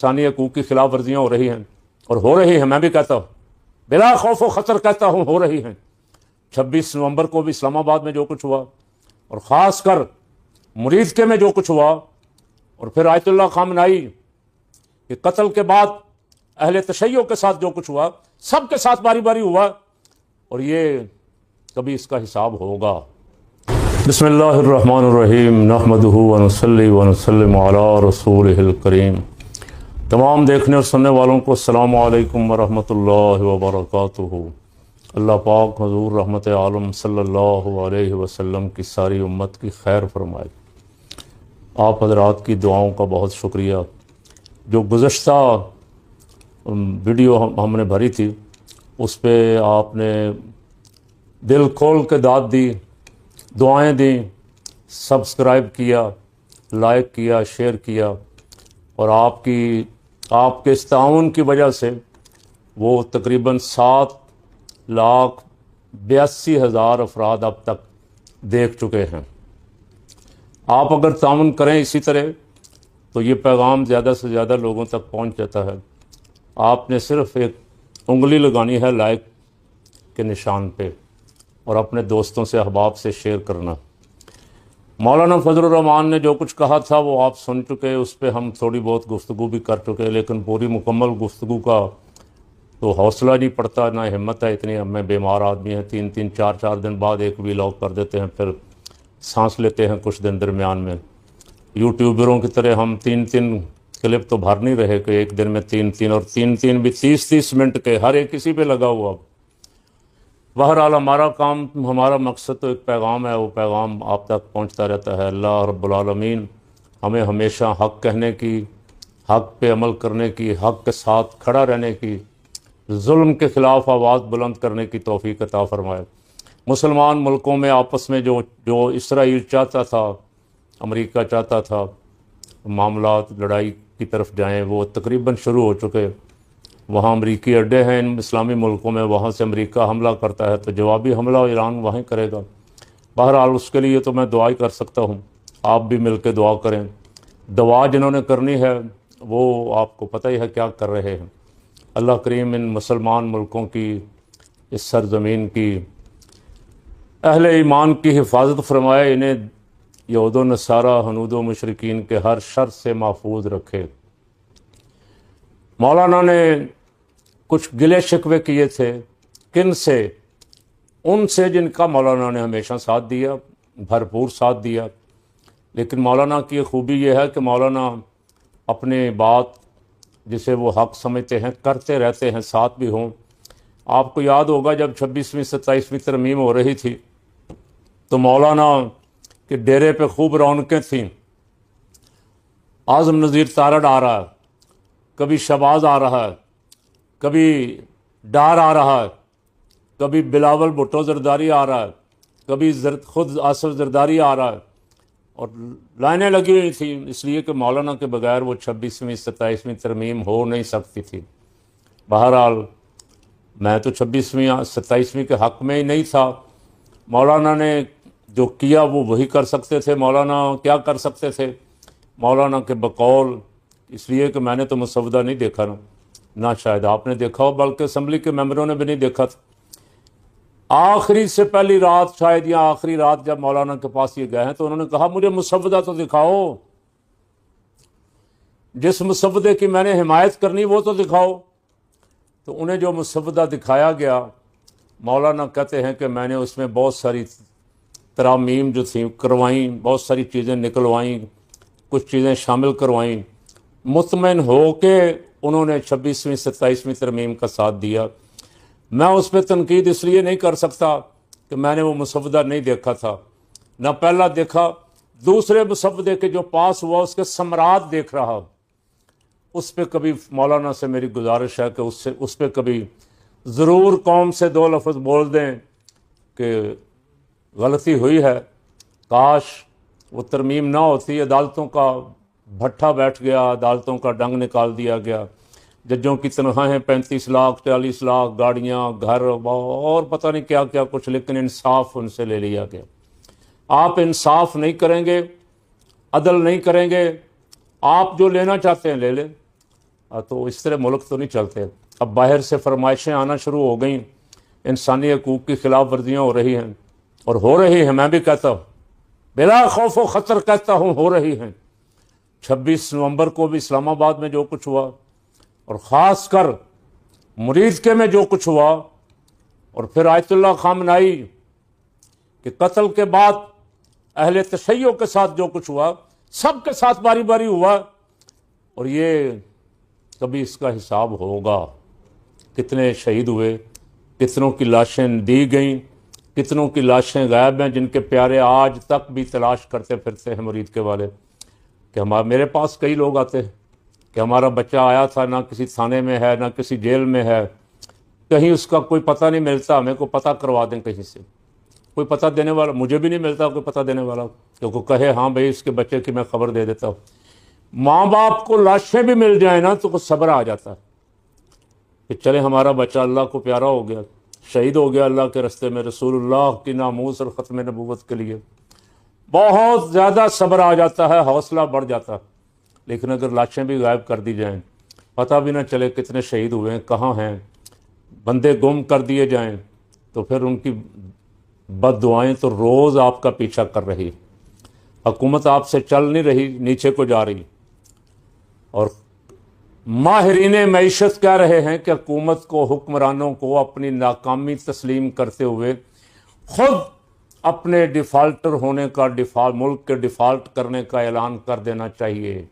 انسانی حقوق کی خلاف ورزیاں ہو رہی ہیں، اور ہو رہی ہیں، میں بھی کہتا ہوں، بلا خوف و خطر کہتا ہوں، ہو رہی ہیں۔ 26 نومبر کو بھی اسلام آباد میں جو کچھ ہوا، اور خاص کر مریدکے میں جو کچھ ہوا، اور پھر آیت اللہ خامنائی کہ قتل کے بعد اہل تشیع کے ساتھ جو کچھ ہوا، سب کے ساتھ باری باری ہوا، اور یہ کبھی اس کا حساب ہوگا۔ بسم اللہ الرحمن الرحیم، نحمدہ ونصلی ونسلم علی رسولہ الکریم۔ تمام دیکھنے اور سننے والوں کو السلام علیکم ورحمۃ اللہ وبرکاتہ۔ اللہ پاک حضور رحمت عالم صلی اللہ علیہ وسلم کی ساری امت کی خیر فرمائے۔ آپ حضرات کی دعاؤں کا بہت شکریہ۔ جو گزشتہ ویڈیو ہم نے بھری تھی، اس پہ آپ نے دل کھول کے داد دی، دعائیں دیں، سبسکرائب کیا، لائک کیا، شیئر کیا، اور آپ کے اس تعاون کی وجہ سے وہ تقریباً 7,82,000 افراد اب تک دیکھ چکے ہیں۔ آپ اگر تعاون کریں اسی طرح تو یہ پیغام زیادہ سے زیادہ لوگوں تک پہنچ جاتا ہے۔ آپ نے صرف ایک انگلی لگانی ہے لائک کے نشان پہ، اور اپنے دوستوں سے، احباب سے شیئر کرنا۔ مولانا فضل الرحمان نے جو کچھ کہا تھا وہ آپ سن چکے، اس پہ ہم تھوڑی بہت گفتگو بھی کر چکے، لیکن پوری مکمل گفتگو کا تو حوصلہ نہیں پڑتا، نہ ہمت ہے اتنی۔ ہمیں بیمار آدمی ہیں، 3 4 دن بعد ایک ویلاگ کر دیتے ہیں، پھر سانس لیتے ہیں کچھ دن درمیان میں۔ یوٹیوبروں کی طرح ہم 3 کلپ تو بھر نہیں رہے کہ ایک دن میں 3 اور 3 بھی 30 منٹ کے، ہر ایک کسی پہ لگا ہوا۔ بہرحال ہمارا کام، ہمارا مقصد تو ایک پیغام ہے، وہ پیغام آپ تک پہنچتا رہتا ہے۔ اللہ رب العالمین ہمیں ہمیشہ حق کہنے کی، حق پہ عمل کرنے کی، حق کے ساتھ کھڑا رہنے کی، ظلم کے خلاف آواز بلند کرنے کی توفیق عطا فرمائے۔ مسلمان ملکوں میں آپس میں جو اسرائیل چاہتا تھا، امریکہ چاہتا تھا معاملات لڑائی کی طرف جائیں، وہ تقریباً شروع ہو چکے۔ وہاں امریکی اڈے ہیں ان اسلامی ملکوں میں، وہاں سے امریکہ حملہ کرتا ہے تو جوابی حملہ ایران وہیں کرے گا۔ بہرحال اس کے لیے تو میں دعا ہی کر سکتا ہوں، آپ بھی مل کے دعا کریں۔ دعا جنہوں نے کرنی ہے وہ آپ کو پتہ ہی ہے کیا کر رہے ہیں۔ اللہ کریم ان مسلمان ملکوں کی، اس سرزمین کی، اہل ایمان کی حفاظت فرمائے، انہیں یہود و نصارہ، ہنود و مشرکین کے ہر شر سے محفوظ رکھے۔ مولانا نے کچھ گلے شکوے کیے تھے، کن سے؟ ان سے جن کا مولانا نے ہمیشہ ساتھ دیا، بھرپور ساتھ دیا۔ لیکن مولانا کی خوبی یہ ہے کہ مولانا اپنے بات جسے وہ حق سمجھتے ہیں کرتے رہتے ہیں، ساتھ بھی ہوں۔ آپ کو یاد ہوگا جب 26ویں 27ویں ترمیم ہو رہی تھی تو مولانا کے ڈیرے پہ خوب رونقیں تھیں۔ اعظم نذیر تارڑ آ رہا ہے، کبھی شہباز آ رہا ہے، کبھی ڈار آ رہا ہے، کبھی بلاول بھٹو زرداری آ رہا ہے، کبھی خود آصف زرداری آ رہا ہے، اور لائنیں لگی ہوئی تھیں، اس لیے کہ مولانا کے بغیر وہ 26ویں 27ویں ترمیم ہو نہیں سکتی تھی۔ بہرحال میں تو 26ویں 27ویں کے حق میں ہی نہیں تھا۔ مولانا نے جو کیا وہ وہی کر سکتے تھے۔ مولانا کیا کر سکتے تھے؟ مولانا کے بقول، اس لیے کہ میں نے تو مسودہ نہیں دیکھا نہ شاید آپ نے دیکھا ہو، بلکہ اسمبلی کے ممبروں نے بھی نہیں دیکھا تھا۔ آخری سے پہلی رات شاید، یا آخری رات جب مولانا کے پاس یہ گئے ہیں تو انہوں نے کہا مجھے مسودہ تو دکھاؤ، جس مسودے کی میں نے حمایت کرنی وہ تو دکھاؤ۔ تو انہیں جو مسودہ دکھایا گیا، مولانا کہتے ہیں کہ میں نے اس میں بہت ساری ترامیم جو تھیں کروائیں، بہت ساری چیزیں نکلوائیں، کچھ چیزیں شامل کروائیں۔ مطمئن ہو کے انہوں نے 26ویں 27ویں ترمیم کا ساتھ دیا۔ میں اس پہ تنقید اس لیے نہیں کر سکتا کہ میں نے وہ مسودہ نہیں دیکھا تھا، نہ پہلا دیکھا، دوسرے مسودے کے جو پاس ہوا اس کے ثمرات دیکھ رہا۔ اس پہ کبھی مولانا سے میری گزارش ہے کہ اس پہ کبھی ضرور قوم سے 2 لفظ بول دیں کہ غلطی ہوئی ہے، کاش وہ ترمیم نہ ہوتی، عدالتوں کا بھٹھا بیٹھ گیا، عدالتوں کا ڈنگ نکال دیا گیا، ججوں کی تنخواہیں 35 لاکھ 40 لاکھ، گاڑیاں، گھر اور پتہ نہیں کیا کیا کچھ، لیکن انصاف ان سے لے لیا گیا۔ آپ انصاف نہیں کریں گے، عدل نہیں کریں گے، آپ جو لینا چاہتے ہیں لے لیں، تو اس طرح ملک تو نہیں چلتے. اب باہر سے فرمائشیں آنا شروع ہو گئیں, انسانی حقوق کی خلاف ورزیاں ہو رہی ہیں, اور ہو رہی ہیں, میں بھی کہتا ہوں, بلا خوف و خطر کہتا ہوں, ہو رہی ہیں. 26 نومبر کو بھی اسلام آباد میں جو کچھ ہوا, اور خاص کر مریدکے میں جو کچھ ہوا, اور پھر آیت اللہ خامنائی کہ قتل کے بعد اہل تشیع کے ساتھ جو کچھ ہوا, سب کے ساتھ باری باری ہوا. اور یہ کبھی اس کا حساب ہوگا, کتنے شہید ہوئے, کتنوں کی لاشیں دی گئیں, کتنوں کی لاشیں غائب ہیں, جن کے پیارے آج تک بھی تلاش کرتے پھرتے ہیں مریدکے والے. کہ میرے پاس کئی لوگ آتے ہیں کہ ہمارا بچہ آیا تھا, نہ کسی تھانے میں ہے, نہ کسی جیل میں ہے, کہیں اس کا کوئی پتہ نہیں ملتا, ہمیں کو پتہ کروا دیں کہیں سے. کوئی پتہ دینے والا, مجھے بھی نہیں ملتا کوئی پتہ دینے والا کہ وہ کہے ہاں بھائی اس کے بچے کی میں خبر دے دیتا ہوں. ماں باپ کو لاشیں بھی مل جائیں نا تو کچھ صبر آ جاتا ہے کہ چلے ہمارا بچہ اللہ کو پیارا ہو گیا, شہید ہو گیا اللہ کے رستے میں, رسول اللہ کی ناموس اور ختم نبوت کے لیے. بہت زیادہ صبر آ جاتا ہے, حوصلہ بڑھ جاتا ہے. لیکن اگر لاشیں بھی غائب کر دی جائیں, پتہ بھی نہ چلے کتنے شہید ہوئے ہیں, کہاں ہیں, بندے گم کر دیے جائیں, تو پھر ان کی بد دعائیں تو روز آپ کا پیچھا کر رہی. حکومت آپ سے چل نہیں رہی, نیچے کو جا رہی. اور ماہرین معیشت کہہ رہے ہیں کہ حکومت کو, حکمرانوں کو اپنی ناکامی تسلیم کرتے ہوئے خود اپنے ڈیفالٹر ہونے کا, ملک کے ڈیفالٹ کرنے کا اعلان کر دینا چاہیے.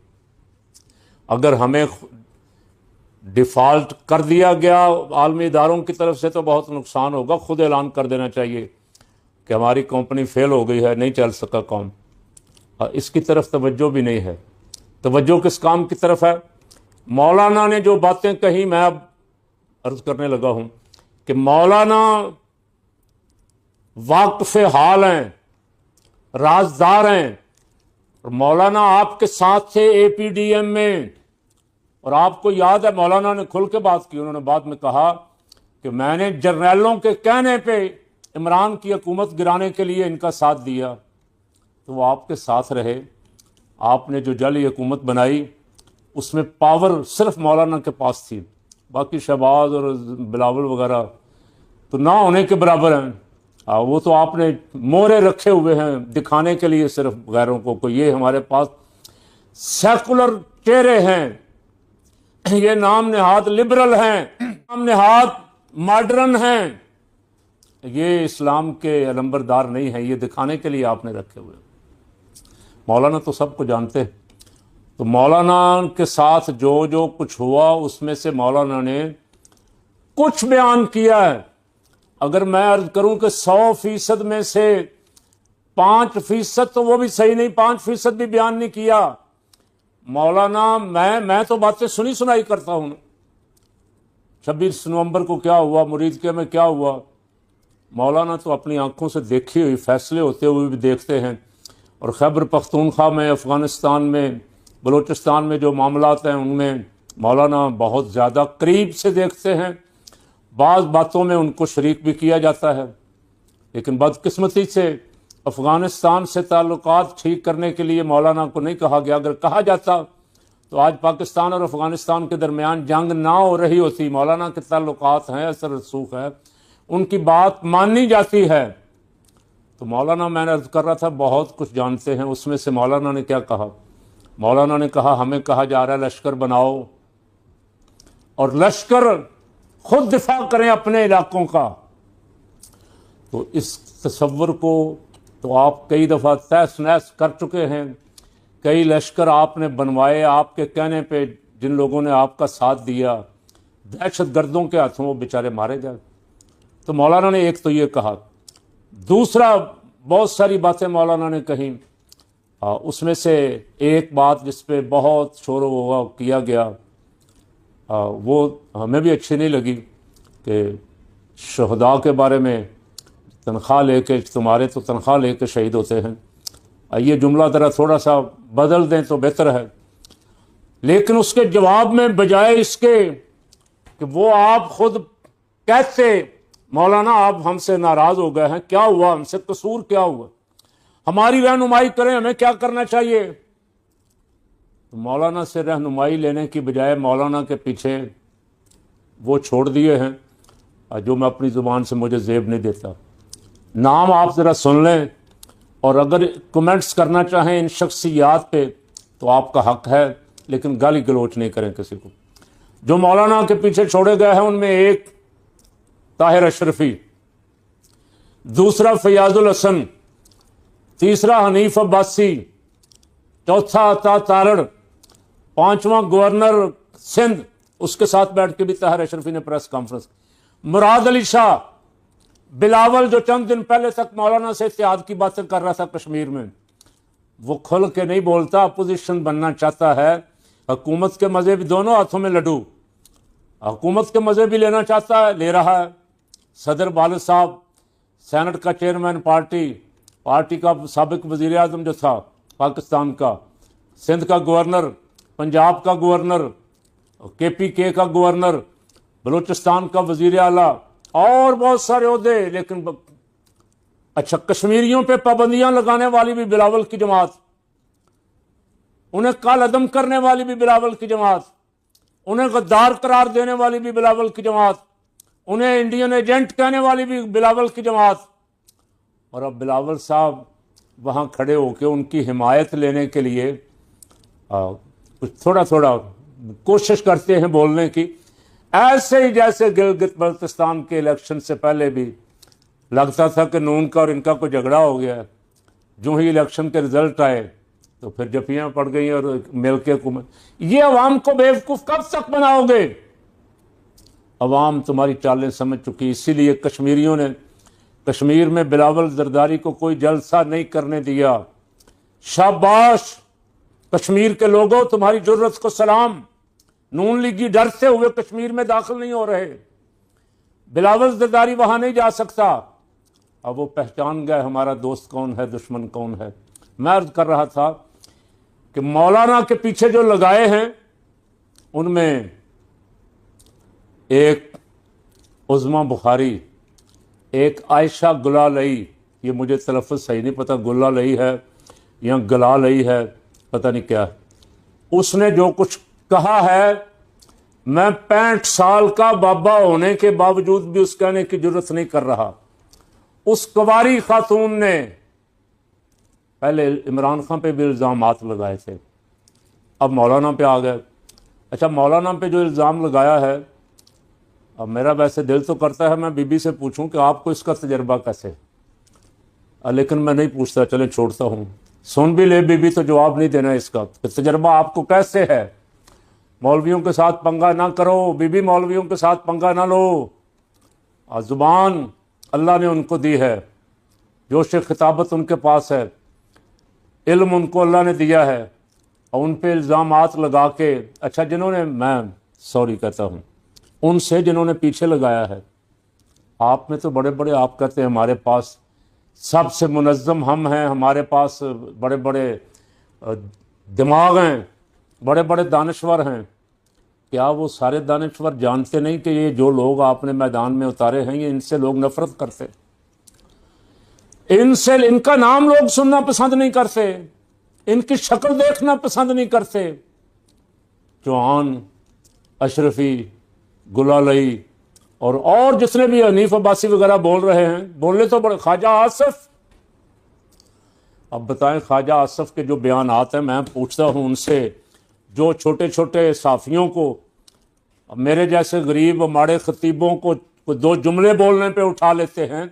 اگر ہمیں ڈیفالٹ کر دیا گیا عالمی اداروں کی طرف سے تو بہت نقصان ہوگا. خود اعلان کر دینا چاہیے کہ ہماری کمپنی فیل ہو گئی ہے, نہیں چل سکا کام. اس کی طرف توجہ بھی نہیں ہے. توجہ کس کام کی طرف ہے؟ مولانا نے جو باتیں کہیں, میں اب عرض کرنے لگا ہوں کہ مولانا واقف حال ہیں, رازدار ہیں. اور مولانا آپ کے ساتھ تھے اے پی ڈی ایم میں, اور آپ کو یاد ہے مولانا نے کھل کے بات کی. انہوں نے بعد میں کہا کہ میں نے جرنیلوں کے کہنے پہ عمران کی حکومت گرانے کے لیے ان کا ساتھ دیا. تو وہ آپ کے ساتھ رہے. آپ نے جو جعلی حکومت بنائی اس میں پاور صرف مولانا کے پاس تھی, باقی شہباز اور بلاول وغیرہ تو نہ ہونے کے برابر ہیں. وہ تو آپ نے مورے رکھے ہوئے ہیں دکھانے کے لیے صرف غیروں کو یہ ہمارے پاس سیکولر چہرے ہیں, یہ نام نہاد لبرل ہیں, نام نہاد ماڈرن ہیں. یہ اسلام کے علمبردار نہیں ہیں, یہ دکھانے کے لیے آپ نے رکھے ہوئے. مولانا تو سب کو جانتے ہیں. تو مولانا کے ساتھ جو کچھ ہوا اس میں سے مولانا نے کچھ بیان کیا ہے. اگر میں عرض کروں کہ 100% میں سے 5% تو وہ بھی صحیح نہیں, 5% بھی بیان نہیں کیا. مولانا میں تو باتیں سنی سنائی کرتا ہوں. 26 نومبر کو کیا ہوا, مریدکے میں کیا ہوا, مولانا تو اپنی آنکھوں سے دیکھی ہوئی فیصلے ہوتے ہوئے بھی دیکھتے ہیں. اور خیبر پختونخوا میں, افغانستان میں, بلوچستان میں جو معاملات ہیں ان میں مولانا بہت زیادہ قریب سے دیکھتے ہیں. بعض باتوں میں ان کو شریک بھی کیا جاتا ہے. لیکن بدقسمتی سے افغانستان سے تعلقات ٹھیک کرنے کے لیے مولانا کو نہیں کہا گیا. اگر کہا جاتا تو آج پاکستان اور افغانستان کے درمیان جنگ نہ ہو رہی ہوتی. مولانا کے تعلقات ہیں, اثر رسوخ ہے, ان کی بات مانی جاتی ہے. تو مولانا, میں نے عرض کر رہا تھا, بہت کچھ جانتے ہیں. اس میں سے مولانا نے کیا کہا؟ مولانا نے کہا ہمیں کہا جا رہا ہے لشکر بناؤ اور لشکر خود دفاع کریں اپنے علاقوں کا. تو اس تصور کو تو آپ کئی دفعہ تہس نہس کر چکے ہیں. کئی لشکر آپ نے بنوائے آپ کے کہنے پہ. جن لوگوں نے آپ کا ساتھ دیا دہشت گردوں کے ہاتھوں وہ بیچارے مارے گئے. تو مولانا نے ایک تو یہ کہا. دوسرا, بہت ساری باتیں مولانا نے کہیں. اس میں سے ایک بات جس پہ بہت شور و کیا گیا, وہ ہمیں بھی اچھی نہیں لگی کہ شہداء کے بارے میں تنخواہ لے کے, تمہارے تو تنخواہ لے کے شہید ہوتے ہیں. یہ جملہ ذرا تھوڑا سا بدل دیں تو بہتر ہے. لیکن اس کے جواب میں بجائے اس کے کہ وہ آپ خود کہتے مولانا آپ ہم سے ناراض ہو گئے ہیں, کیا ہوا, ہم سے قصور کیا ہوا, ہماری رہنمائی کریں, ہمیں کیا کرنا چاہیے. تو مولانا سے رہنمائی لینے کی بجائے مولانا کے پیچھے وہ چھوڑ دیے ہیں جو میں اپنی زبان سے مجھے زیب نہیں دیتا. نام آپ ذرا سن لیں، اور اگر کمنٹس کرنا چاہیں ان شخصیات پہ تو آپ کا حق ہے، لیکن گالی گلوچ نہیں کریں کسی کو. جو مولانا کے پیچھے چھوڑے گئے ہیں ان میں ایک طاہر اشرفی، دوسرا فیاض الحسن، تیسرا حنیف عباسی، چوتھا عطا تارڑ، پانچواں گورنر سندھ، اس کے ساتھ بیٹھ کے بھی طاہر اشرفی نے پریس کانفرنس. مراد علی شاہ، بلاول جو چند دن پہلے تک مولانا سے اتحاد کی باتیں کر رہا تھا کشمیر میں، وہ کھل کے نہیں بولتا، اپوزیشن بننا چاہتا ہے. حکومت کے مزے بھی، دونوں ہاتھوں میں لڈو، حکومت کے مزے بھی لینا چاہتا ہے، لے رہا ہے. صدر والد صاحب، سینٹ کا چیئرمین، پارٹی کا سابق وزیر اعظم جو تھا پاکستان کا، سندھ کا گورنر، پنجاب کا گورنر، KPK کا گورنر، بلوچستان کا وزیر اعلیٰ، اور بہت سارے عہدے. لیکن اچھا، کشمیریوں پہ پابندیاں لگانے والی بھی بلاول کی جماعت، انہیں کال عدم کرنے والی بھی بلاول کی جماعت، انہیں غدار قرار دینے والی بھی بلاول کی جماعت، انہیں انڈین ایجنٹ کہنے والی بھی بلاول کی جماعت. اور اب بلاول صاحب وہاں کھڑے ہو کے ان کی حمایت لینے کے لیے کچھ تھوڑا تھوڑا کوشش کرتے ہیں بولنے کی، ایسے ہی جیسے گلگت بلتستان کے الیکشن سے پہلے بھی لگتا تھا کہ نون کا اور ان کا کوئی جھگڑا ہو گیا. جو ہی الیکشن کے رزلٹ آئے تو پھر جفیاں پڑ گئیں اور مل کے حکومت. یہ عوام کو بیوقوف کب تک بناؤ گے؟ عوام تمہاری چالیں سمجھ چکی. اسی لیے کشمیریوں نے کشمیر میں بلاول زرداری کو کوئی جلسہ نہیں کرنے دیا. شاباش کشمیر کے لوگوں، تمہاری جرت کو سلام. نون لیگی ڈرتے ہوئے کشمیر میں داخل نہیں ہو رہے. بلاول زرداری وہاں نہیں جا سکتا. اب وہ پہچان گئے ہمارا دوست کون ہے، دشمن کون ہے. میں عرض کر رہا تھا کہ مولانا کے پیچھے جو لگائے ہیں ان میں ایک عظما بخاری، ایک عائشہ گلالئی، یہ مجھے تلفظ صحیح نہیں پتہ، گلالئی ہے یا گلالئی ہے، پتہ نہیں کیا. اس نے جو کچھ کہا ہے، میں 65 سال کا بابا ہونے کے باوجود بھی اس کہنے کی جرت نہیں کر رہا. اس کنواری خاتون نے پہلے عمران خان پہ بھی الزامات لگائے تھے، اب مولانا پہ آ گئے. اچھا، مولانا پہ جو الزام لگایا ہے، اب میرا ویسے دل تو کرتا ہے میں بی بی سے پوچھوں کہ آپ کو اس کا تجربہ کیسے، لیکن میں نہیں پوچھتا، چلے چھوڑتا ہوں. سن بھی لے بی بی تو جواب نہیں دینا اس کا کہ تجربہ آپ کو کیسے ہے. مولویوں کے ساتھ پنگا نہ کرو، بی بی مولویوں کے ساتھ پنگا نہ لو. زبان اللہ نے ان کو دی ہے، جوش خطابت ان کے پاس ہے، علم ان کو اللہ نے دیا ہے، اور ان پہ الزامات لگا کے، اچھا جنہوں نے، میں سوری کہتا ہوں ان سے جنہوں نے پیچھے لگایا ہے. آپ میں تو بڑے بڑے، آپ کہتے ہیں ہمارے پاس سب سے منظم ہم ہیں، ہمارے پاس بڑے بڑے دماغ ہیں، بڑے بڑے دانشور ہیں. کیا وہ سارے دانشور جانتے نہیں کہ یہ جو لوگ آپ نے میدان میں اتارے ہیں، یہ ان سے لوگ نفرت کرتے، ان کا نام لوگ سننا پسند نہیں کرتے، ان کی شکل دیکھنا پسند نہیں کرتے. چوہان، اشرفی، گلالئی اور جتنے بھی حنیف عباسی وغیرہ بول رہے ہیں، بولے تو بڑے. خواجہ آصف، اب بتائیں خواجہ آصف کے جو بیانات ہیں، میں پوچھتا ہوں ان سے، جو چھوٹے چھوٹے صحافیوں کو، میرے جیسے غریب ماڑے خطیبوں کو 2 جملے بولنے پہ اٹھا لیتے ہیں.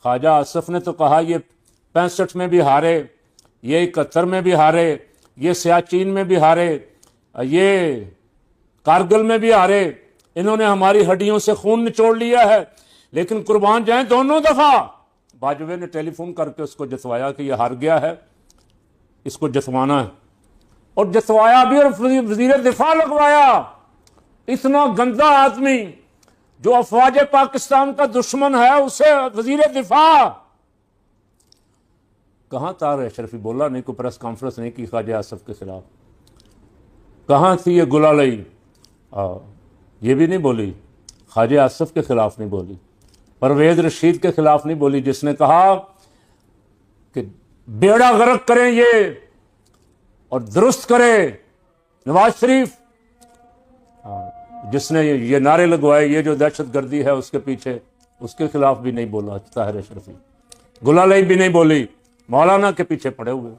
خواجہ آصف نے تو کہا یہ 65 میں بھی ہارے، یہ 71 میں بھی ہارے، یہ سیاچین میں بھی ہارے، یہ کارگل میں بھی ہارے، انہوں نے ہماری ہڈیوں سے خون نچوڑ لیا ہے، لیکن قربان جائیں دونوں دفعہ باجوے نے ٹیلی فون کر کے اس کو جتوایا کہ یہ ہار گیا ہے، اس کو جتوانا ہے، اور جتوایا بھی، اور وزیر دفاع لگوایا. اتنا گندا آدمی جو افواج پاکستان کا دشمن ہے، اسے وزیر دفاع. کہاں طاہر اشرفی بولا نہیں، کوئی پریس کانفرنس نہیں کی خواجہ آصف کے خلاف. کہاں تھی یہ گلالئی، یہ بھی نہیں بولی، خواجہ آصف کے خلاف نہیں بولی، پرویز رشید کے خلاف نہیں بولی، جس نے کہا کہ بیڑا غرق کریں یہ اور درست کرے نواز شریف جس نے یہ نعرے لگوائے، یہ جو دہشت گردی ہے اس کے پیچھے، اس کے خلاف بھی نہیں بولا طاہر اشرفی، گلالئی بھی نہیں بولی، مولانا کے پیچھے پڑے ہوئے۔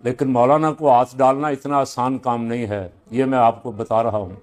لیکن مولانا کو ہاتھ ڈالنا اتنا آسان کام نہیں ہے، یہ میں آپ کو بتا رہا ہوں۔